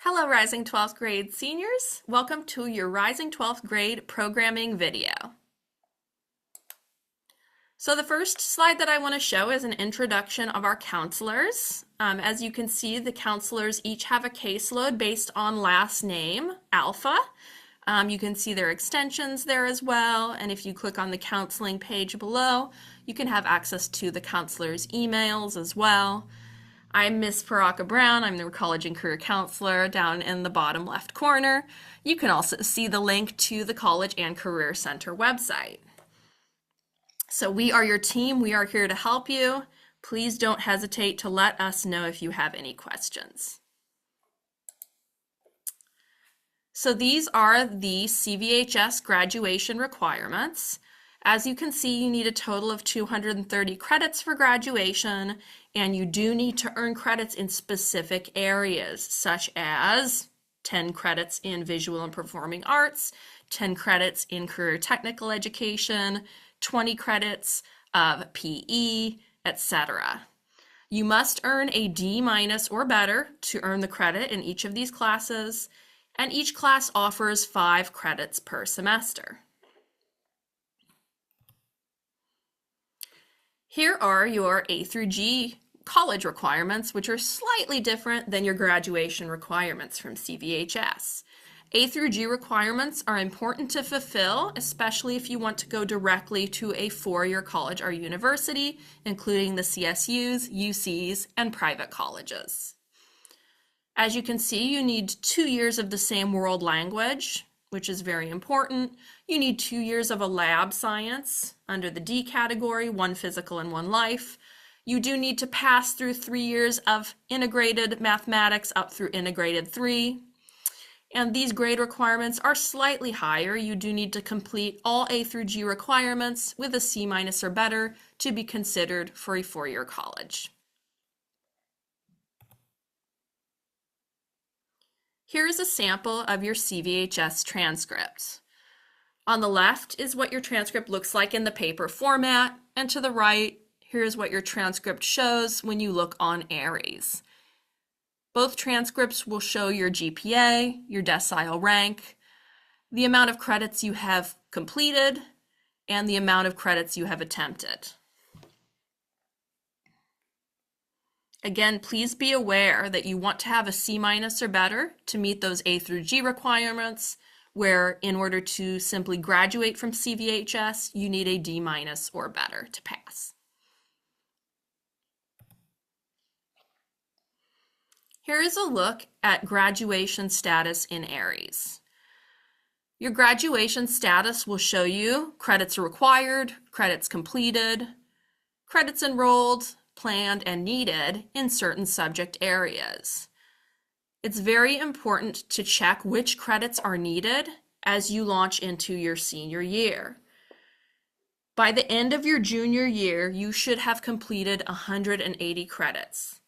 Hello, Rising 12th grade seniors. Welcome to your Rising 12th grade programming video. So the first slide that I want to show is an introduction of our counselors. As you can see, the counselors each have a caseload based on last name, Alpha. You can see their extensions there as well, and if you click on the counseling page below, you can have access to the counselors' emails as well. I'm Miss Paraka Brown. I'm the College and Career Counselor down in the bottom left corner. You can also see the link to the College and Career Center website. So we are your team. We are here to help you. Please don't hesitate to let us know if you have any questions. So these are the CVHS graduation requirements. As you can see, you need a total of 230 credits for graduation, and you do need to earn credits in specific areas, such as 10 credits in visual and performing arts, 10 credits in career technical education, 20 credits of PE, etc. You must earn a D- or better to earn the credit in each of these classes, and each class offers 5 credits per semester. Here are your A through G college requirements, which are slightly different than your graduation requirements from CVHS. A through G requirements are important to fulfill, especially if you want to go directly to a four-year college or university, including the CSUs, UCs, and private colleges. As you can see, you need 2 years of the same world language, which is very important. You need 2 years of a lab science under the D category, 1 physical and 1 life. You do need to pass through 3 years of integrated mathematics up through integrated 3. And these grade requirements are slightly higher. You do need to complete all A through G requirements with a C- or better to be considered for a 4-year college. Here is a sample of your CVHS transcript. On the left is what your transcript looks like in the paper format, and to the right, here's what your transcript shows when you look on Aries. Both transcripts will show your GPA, your decile rank, the amount of credits you have completed, and the amount of credits you have attempted. Again, please be aware that you want to have a C- or better to meet those A through G requirements, where in order to simply graduate from CVHS, you need a D- or better to pass. Here is a look at graduation status in Aries. Your graduation status will show you credits required, credits completed, credits enrolled, planned, and needed in certain subject areas. It's very important to check which credits are needed as you launch into your senior year. By the end of your junior year, you should have completed 180 credits.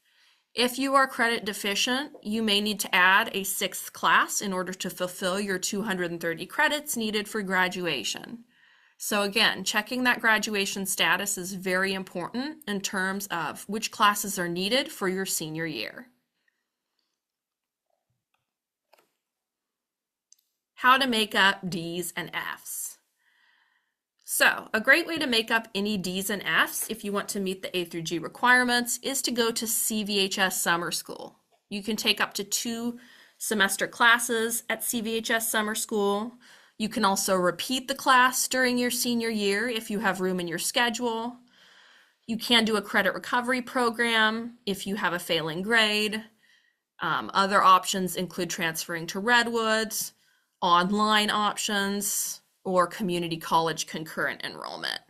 If you are credit deficient, you may need to add a 6th class in order to fulfill your 230 credits needed for graduation. So again, checking that graduation status is very important in terms of which classes are needed for your senior year. How to make up D's and F's. So a great way to make up any D's and F's if you want to meet the A through G requirements is to go to CVHS Summer School. You can take up to 2 semester classes at CVHS Summer School. You can also repeat the class during your senior year if you have room in your schedule. You can do a credit recovery program if you have a failing grade. Other options include transferring to Redwoods, online options, or community college concurrent enrollment.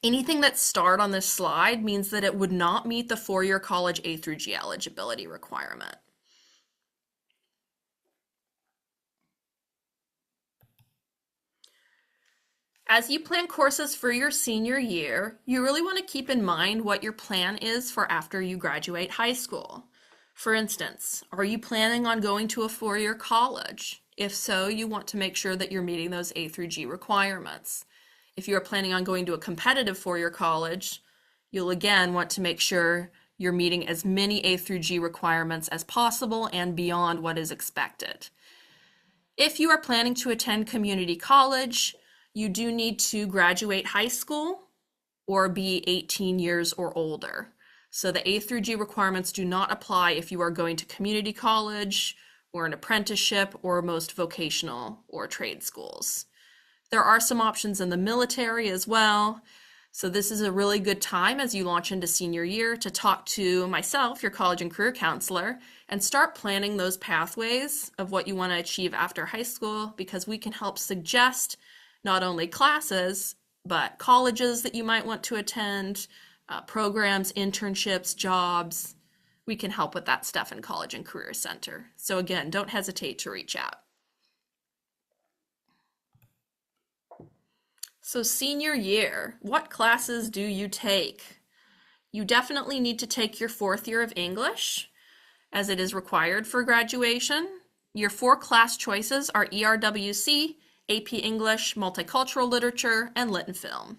Anything that's starred on this slide means that it would not meet the 4-year college A through G eligibility requirement. As you plan courses for your senior year, you really want to keep in mind what your plan is for after you graduate high school. For instance, are you planning on going to a 4-year college? If so, you want to make sure that you're meeting those A through G requirements. If you're planning on going to a competitive 4-year college, you'll again want to make sure you're meeting as many A through G requirements as possible and beyond what is expected. If you are planning to attend community college, you do need to graduate high school or be 18 years or older. So the A through G requirements do not apply if you are going to community college or an apprenticeship or most vocational or trade schools. There are some options in the military as well. So this is a really good time as you launch into senior year to talk to myself, your college and career counselor, and start planning those pathways of what you want to achieve after high school, because we can help suggest not only classes, but colleges that you might want to attend, programs, internships, jobs. We can help with that stuff in College and Career Center. So again, don't hesitate to reach out. So senior year, what classes do you take? You definitely need to take your 4th year of English, as it is required for graduation. Your 4 class choices are ERWC, AP English, Multicultural Literature, and Lit and Film.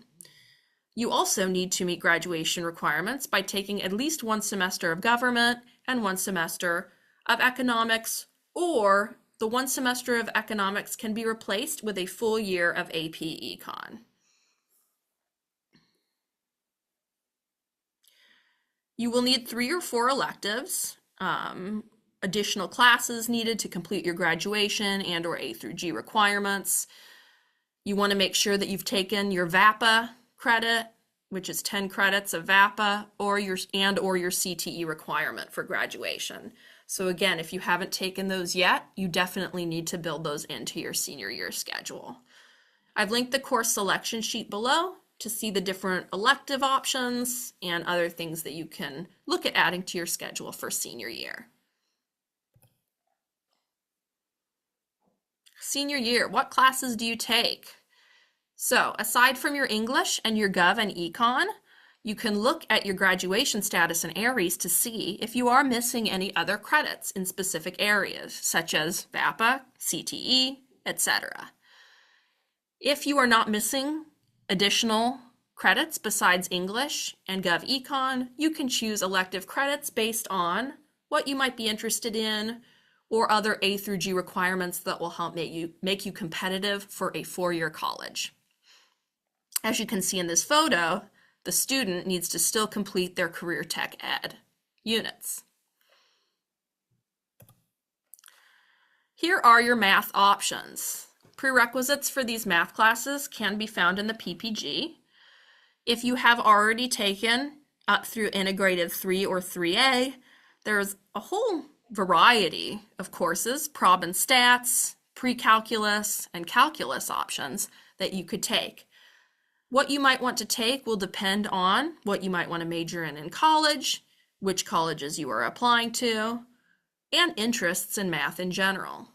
You also need to meet graduation requirements by taking at least 1 semester of government and 1 semester of economics, or the 1 semester of economics can be replaced with a full year of AP Econ. You will need 3 or 4 electives, additional classes needed to complete your graduation and or A through G requirements. You want to make sure that you've taken your VAPA credit, which is 10 credits of VAPA, or your CTE requirement for graduation. So again, if you haven't taken those yet, you definitely need to build those into your senior year schedule. I've linked the course selection sheet below to see the different elective options and other things that you can look at adding to your schedule for senior year. Senior year, what classes do you take? So aside from your English and your Gov and Econ, you can look at your graduation status in ARIES to see if you are missing any other credits in specific areas, such as VAPA, CTE, etc. If you are not missing additional credits besides English and Gov Econ, you can choose elective credits based on what you might be interested in or other A through G requirements that will help make you competitive for a 4-year college. As you can see in this photo, the student needs to still complete their career tech ed units. Here are your math options. Prerequisites for these math classes can be found in the PPG. If you have already taken up through Integrated 3 or 3A, there's a whole variety of courses, Prob and Stats, Pre-Calculus, and Calculus options that you could take. What you might want to take will depend on what you might want to major in college, which colleges you are applying to, and interests in math in general.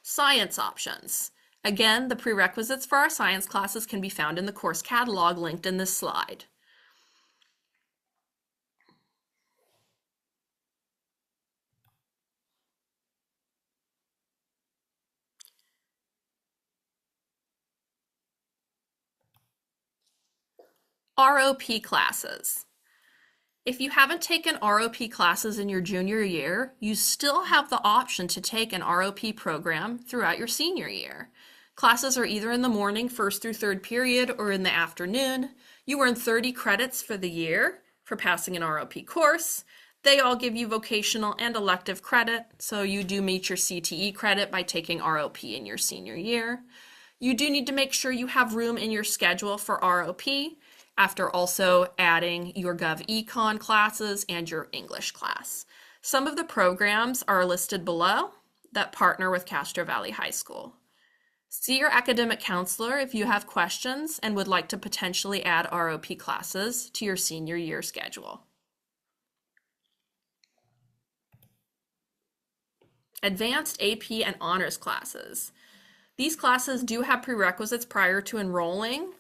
Science options. Again, the prerequisites for our science classes can be found in the course catalog linked in this slide. ROP classes. If you haven't taken ROP classes in your junior year, you still have the option to take an ROP program throughout your senior year. Classes are either in the morning, 1st through 3rd period, or in the afternoon. You earn 30 credits for the year for passing an ROP course. They all give you vocational and elective credit, so you do meet your CTE credit by taking ROP in your senior year. You do need to make sure you have room in your schedule for ROP, after also adding your Gov Econ classes and your English class. Some of the programs are listed below that partner with Castro Valley High School. See your academic counselor if you have questions and would like to potentially add ROP classes to your senior year schedule. Advanced AP and honors classes. These classes do have prerequisites prior to enrolling.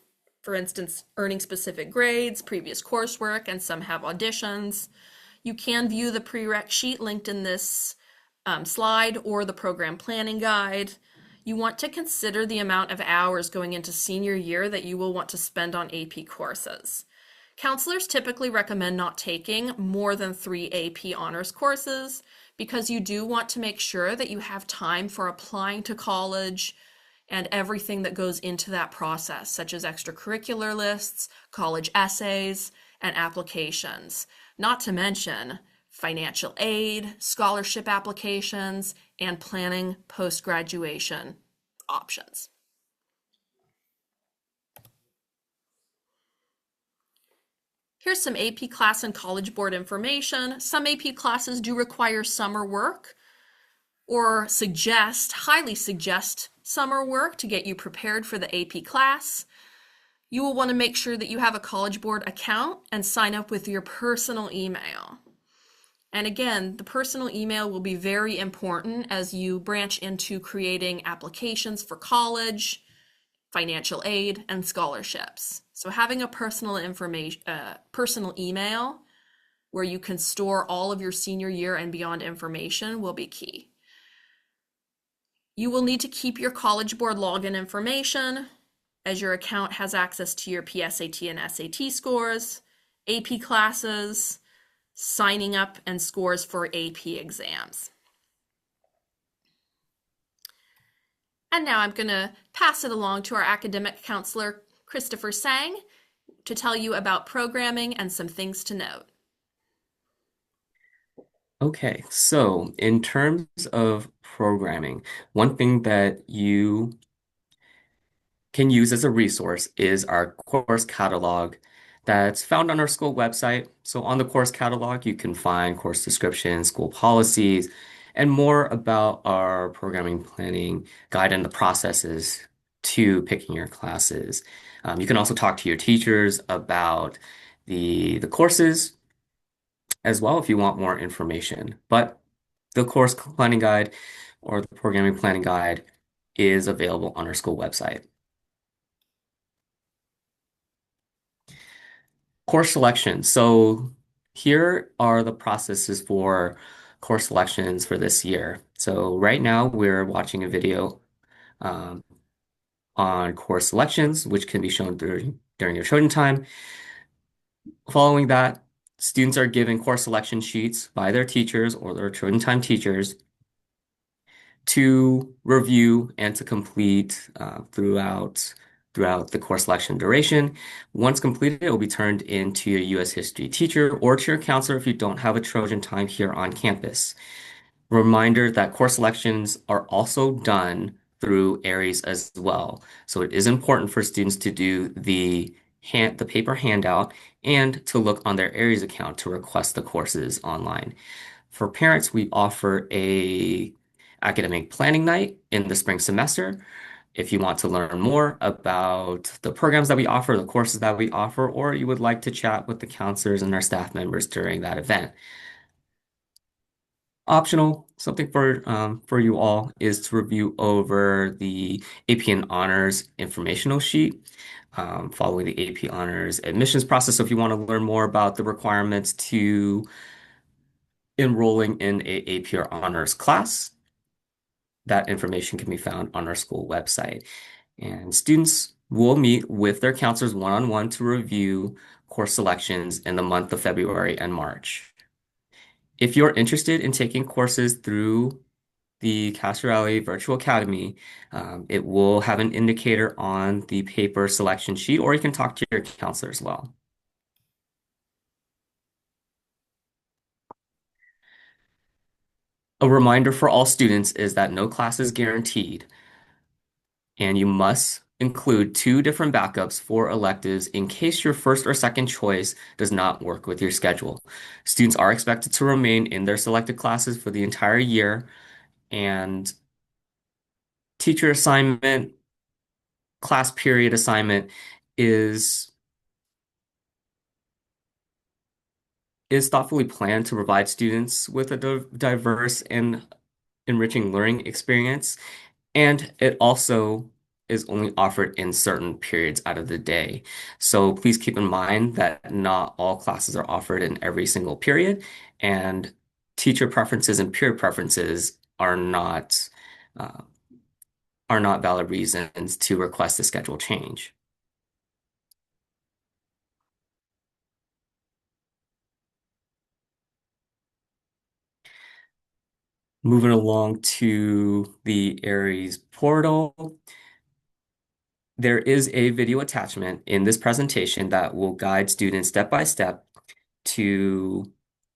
For instance, earning specific grades, previous coursework, and some have auditions. You can view the prereq sheet linked in this slide or the program planning guide. you want to consider the amount of hours going into senior year that you will want to spend on AP courses. Counselors typically recommend not taking more than 3 AP honors courses because you do want to make sure that you have time for applying to college and everything that goes into that process, such as extracurricular lists, college essays, and applications. Not to mention financial aid, scholarship applications, and planning post-graduation options. Here's some AP class and College Board information. Some AP classes do require summer work or highly suggest summer work to get you prepared for the AP class. You will want to make sure that you have a College Board account and sign up with your personal email. And again, the personal email will be very important as you branch into creating applications for college, financial aid, and scholarships. So having a personal email where you can store all of your senior year and beyond information will be key. You will need to keep your College Board login information as your account has access to your PSAT and SAT scores, AP classes, signing up, and scores for AP exams. And now I'm going to pass it along to our academic counselor, Christopher Sang, to tell you about programming and some things to note. Okay, so in terms of programming, one thing that you can use as a resource is our course catalog that's found on our school website. So on the course catalog, you can find course descriptions, school policies, and more about our programming planning guide and the processes to picking your classes. You can also talk to your teachers about the courses as well if you want more information. But the course planning guide or the programming planning guide is available on our school website. Course selection. So here are the processes for course selections for this year. So right now we're watching a video um, on course selections, which can be shown during your chosen time. Following that, students are given course selection sheets by their teachers or their chosen time teachers to review and to complete throughout the course selection duration. Once completed, it will be turned into your U.S. history teacher or to your counselor if you don't have a Trojan time here on campus. Reminder that course selections are also done through Aries as well. So it is important for students to do the paper handout and to look on their Aries account to request the courses online. For parents, we offer a academic planning night in the spring semester. If you want to learn more about the programs that we offer, the courses that we offer, or you would like to chat with the counselors and our staff members during that event. Optional, something for you all is to review over the AP and Honors informational sheet following the AP Honors admissions process. So if you want to learn more about the requirements to enrolling in a AP or Honors class, that information can be found on our school website. And students will meet with their counselors one-on-one to review course selections in the month of February and March. If you're interested in taking courses through the Castro Valley Virtual Academy, it will have an indicator on the paper selection sheet, or you can talk to your counselor as well. A reminder for all students is that no class is guaranteed, and you must include 2 different backups for electives in case your first or second choice does not work with your schedule. Students are expected to remain in their selected classes for the entire year, and teacher assignment, class period assignment is thoughtfully planned to provide students with a diverse and enriching learning experience. And it also is only offered in certain periods out of the day. So please keep in mind that not all classes are offered in every single period, and teacher preferences and peer preferences are not uh, are not valid reasons to request a schedule change. Moving along to the Aries portal, there is a video attachment in this presentation that will guide students step by step to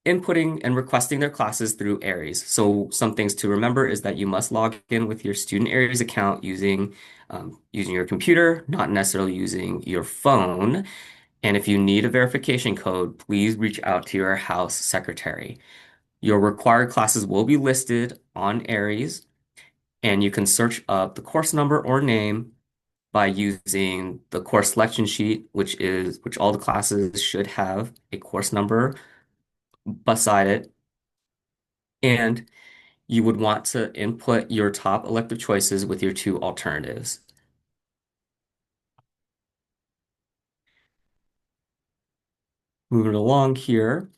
inputting and requesting their classes through Aries. So some things to remember is that you must log in with your student Aries account using your computer, not necessarily using your phone. And if you need a verification code, please reach out to your house secretary. Your required classes will be listed on Aries, and you can search up the course number or name by using the course selection sheet, which all the classes should have a course number beside it. And you would want to input your top elective choices with your two alternatives. Moving along here,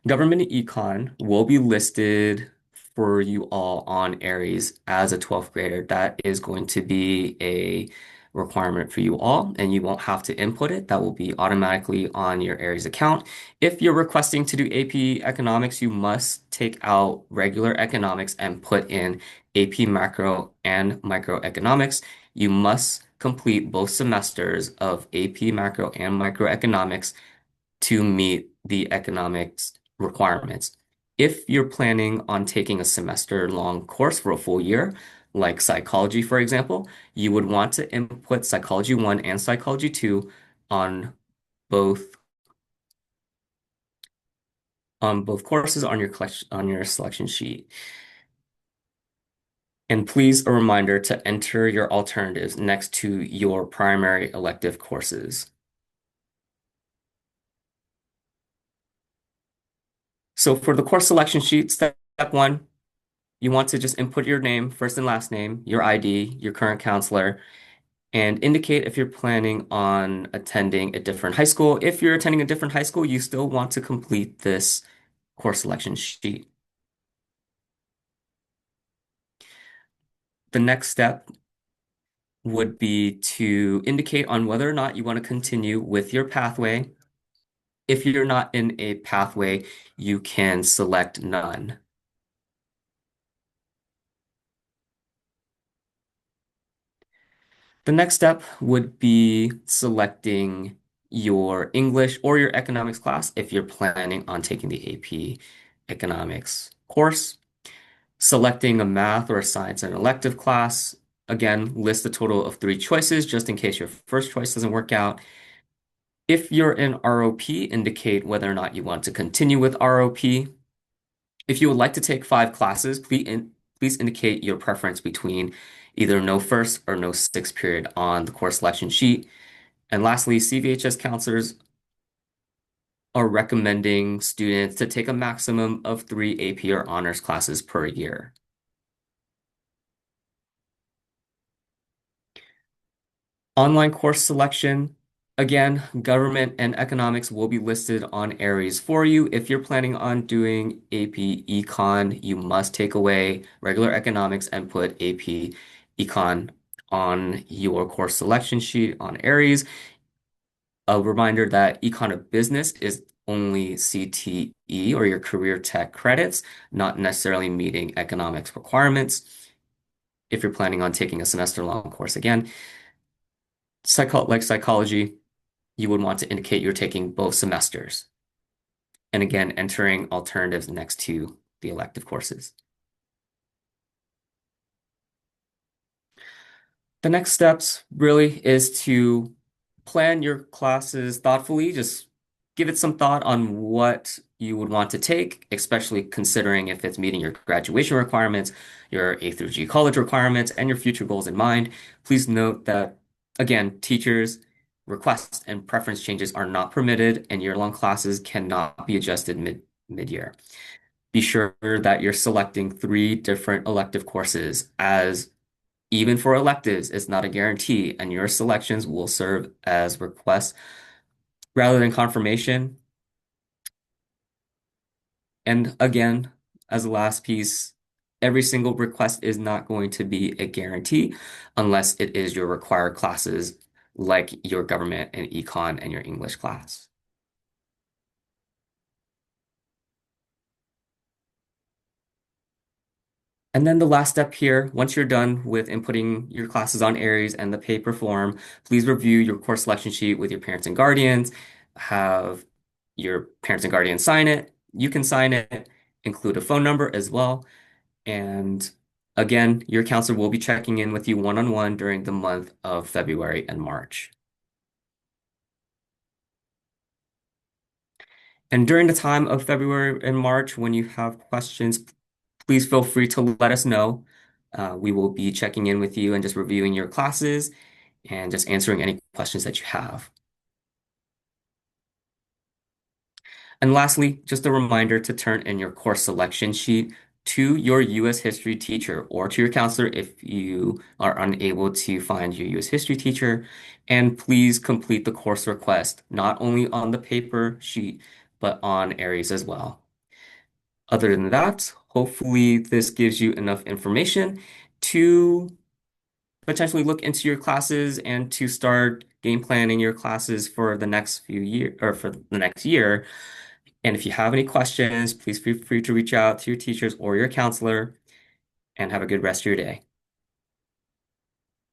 government econ will be listed for you all on Aries as a 12th grader. That is going to be a requirement for you all, and you won't have to input it. That will be automatically on your Aries account. If you're requesting to do AP Economics, you must take out regular economics and put in AP Macro and Microeconomics. You must complete both semesters of AP Macro and Microeconomics to meet the economics requirements. If you're planning on taking a semester-long course for a full year, like psychology, for example, you would want to input Psychology 1 and Psychology 2 on both courses on your selection sheet. And please, a reminder to enter your alternatives next to your primary elective courses. So for the course selection sheet, step one, you want to just input your name, first and last name, your ID, your current counselor, and indicate if you're planning on attending a different high school. If you're attending a different high school, you still want to complete this course selection sheet. The next step would be to indicate on whether or not you want to continue with your pathway. If you're not in a pathway, you can select none. The next step would be selecting your English or your economics class if you're planning on taking the AP economics course. Selecting a math or a science and elective class. Again, list a total of 3 choices just in case your first choice doesn't work out. If you're in ROP, indicate whether or not you want to continue with ROP. If you would like to take 5 classes, please indicate your preference between either no first or no sixth period on the course selection sheet. And lastly, CVHS counselors are recommending students to take a maximum of 3 AP or honors classes per year. Online course selection. Again, government and economics will be listed on Aries for you. If you're planning on doing AP Econ, you must take away regular economics and put AP Econ on your course selection sheet on Aries. A reminder that Econ of Business is only CTE or your career tech credits, not necessarily meeting economics requirements. If you're planning on taking a semester-long course again, like psychology, you would want to indicate you're taking both semesters. And again, entering alternatives next to the elective courses. The next steps really is to plan your classes thoughtfully. Just give it some thought on what you would want to take, especially considering if it's meeting your graduation requirements, your A through G college requirements, and your future goals in mind. Please note that, again, teachers' requests and preference changes are not permitted, and year-long classes cannot be adjusted mid-year. Be sure that you're selecting 3 different elective courses, as even for electives, it's not a guarantee, and your selections will serve as requests rather than confirmation. And again, as a last piece, every single request is not going to be a guarantee unless it is your required classes like your government and econ and your English class. And then the last step here, once you're done with inputting your classes on Aries and the paper form, please review your course selection sheet with your parents and guardians. Have your parents and guardians sign it. You can sign it, include a phone number as well. And again, your counselor will be checking in with you one-on-one during the month of February and March. And during the time of February and March, when you have questions, please feel free to let us know. We will be checking in with you and just reviewing your classes and just answering any questions that you have. And lastly, just a reminder to turn in your course selection sheet to your U.S. history teacher or to your counselor if you are unable to find your U.S. history teacher. And please complete the course request, not only on the paper sheet, but on Aries as well. Other than that, hopefully this gives you enough information to potentially look into your classes and to start game planning your classes for the next few years or for the next year. And if you have any questions, please feel free to reach out to your teachers or your counselor and have a good rest of your day.